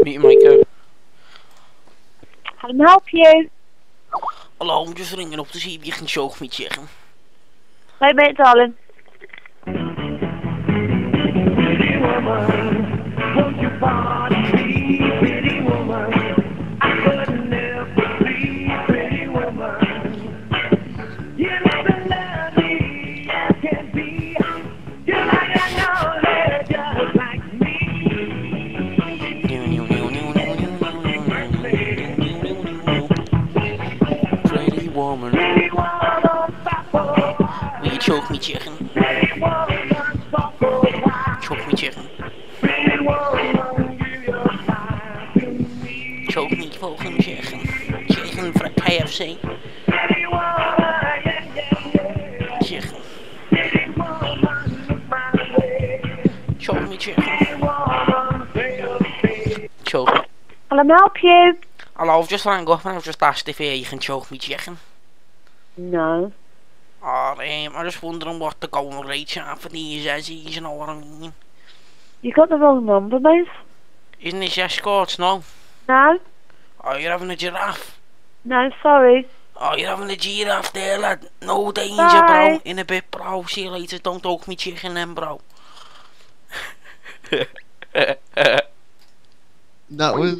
Meet Micah. How can I help you? Hello, I'm just ringing up to see if you can show me chicken. Wait a minute, darling. Pretty woman, won't you pardon me, pretty woman? I could never be pretty woman. You never love me, I can't be. You're like a knowledge, just like me. Pretty woman. Pretty woman, papa. Will you choke me chicken? Pretty woman, papa. Choke me chicken. Pretty woman, give your life to me. Choke me fucking chicken. Chicken for a KFC. Pretty woman, yeah, yeah, yeah. Chicken. Pretty woman, look my way. Choke me chicken. Pretty woman, say a thing. Choke me. How can I help you? Hello, I've just rang up and I've just asked if you can choke me chicken. No. Oh, I'm just wondering what the going rates are for these Ezzies, you know what I mean? You got the wrong number, mate. Isn't this escorts, no? No? Oh, you're having a giraffe. No, sorry. Oh, you're having a giraffe there, lad. No danger, Bye. bro. In a bit, bro. See you later. Don't choke me chicken then, bro. That was